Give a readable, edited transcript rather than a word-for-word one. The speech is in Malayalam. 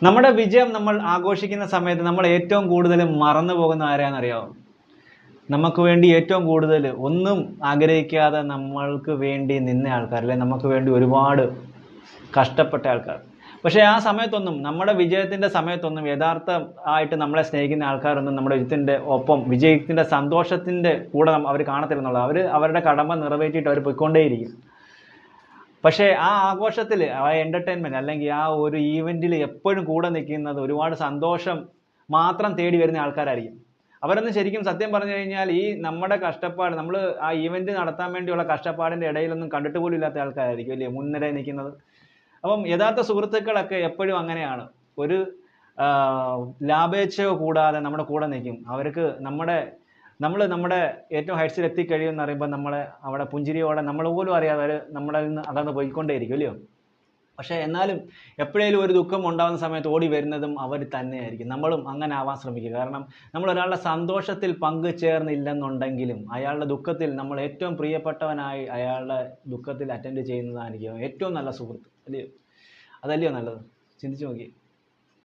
നമ്മുടെ വിജയം നമ്മൾ ആഘോഷിക്കുന്ന സമയത്ത് നമ്മൾ ഏറ്റവും കൂടുതൽ മറന്നു പോകുന്ന ആരാന്നറിയാമോ? നമുക്ക് വേണ്ടി ഏറ്റവും കൂടുതൽ ഒന്നും ആഗ്രഹിക്കാതെ നമ്മൾക്ക് വേണ്ടി നിന്ന ആൾക്കാർ, അല്ലെ നമുക്ക് വേണ്ടി ഒരുപാട് കഷ്ടപ്പെട്ട ആൾക്കാർ. പക്ഷേ ആ സമയത്തൊന്നും, നമ്മുടെ വിജയത്തിൻ്റെ സമയത്തൊന്നും യഥാർത്ഥമായിട്ട് നമ്മളെ സ്നേഹിക്കുന്ന ആൾക്കാരൊന്നും നമ്മുടെ വിജയത്തിൻ്റെ ഒപ്പം, വിജയത്തിൻ്റെ സന്തോഷത്തിൻ്റെ കൂടെ അവർ കാണത്തില്ലെന്നുള്ളത്. അവർ അവരുടെ കടമ നിറവേറ്റിയിട്ട് അവർ പോയിക്കൊണ്ടേയിരിക്കും. പക്ഷേ ആ ആഘോഷത്തിൽ, ആ എൻ്റർടൈൻമെൻറ്റ് അല്ലെങ്കിൽ ആ ഒരു ഈവെൻറ്റിൽ എപ്പോഴും കൂടെ നിൽക്കുന്നത് ഒരുപാട് സന്തോഷം മാത്രം തേടി വരുന്ന ആൾക്കാരായിരിക്കും. അവരൊന്നും ശരിക്കും സത്യം പറഞ്ഞു കഴിഞ്ഞാൽ ഈ നമ്മുടെ കഷ്ടപ്പാട്, നമ്മൾ ആ ഈവെൻറ്റ് നടത്താൻ വേണ്ടിയുള്ള കഷ്ടപ്പാടിൻ്റെ ഇടയിലൊന്നും കണ്ടിട്ട് പോലും ഇല്ലാത്ത ആൾക്കാരായിരിക്കും അല്ലേ മുൻനിരയിൽ നിൽക്കുന്നത്. അപ്പം യഥാർത്ഥ സുഹൃത്തുക്കളൊക്കെ എപ്പോഴും അങ്ങനെയാണ്. ഒരു ലാഭേച്ഛയോ കൂടാതെ നമ്മുടെ കൂടെ നിൽക്കും. അവർക്ക് നമ്മുടെ ഏറ്റവും ഹൈറ്റ്സിൽ എത്തിക്കഴിയുമെന്ന് അറിയുമ്പോൾ നമ്മളെ അവിടെ പുഞ്ചിരിയോടെ നമ്മൾ പോലും അറിയാതെ അവർ നമ്മളിൽ നിന്ന് അകന്ന് പോയിക്കൊണ്ടേയിരിക്കും അല്ലയോ. പക്ഷേ എന്നാലും എപ്പോഴേലും ഒരു ദുഃഖം ഉണ്ടാകുന്ന സമയത്ത് ഓടി വരുന്നതും അവർ തന്നെയായിരിക്കും. നമ്മളും അങ്ങനെ ആവാൻ ശ്രമിക്കുക. കാരണം നമ്മൾ ഒരാളുടെ സന്തോഷത്തിൽ പങ്കുചേർന്നില്ലെന്നുണ്ടെങ്കിലും അയാളുടെ ദുഃഖത്തിൽ നമ്മൾ ഏറ്റവും പ്രിയപ്പെട്ടവനായി അയാളുടെ ദുഃഖത്തിൽ അറ്റൻഡ് ചെയ്യുന്നതായിരിക്കും ഏറ്റവും നല്ല സുഹൃത്ത് അല്ലയോ. അതല്ലയോ നല്ലത്? ചിന്തിച്ചു നോക്കി.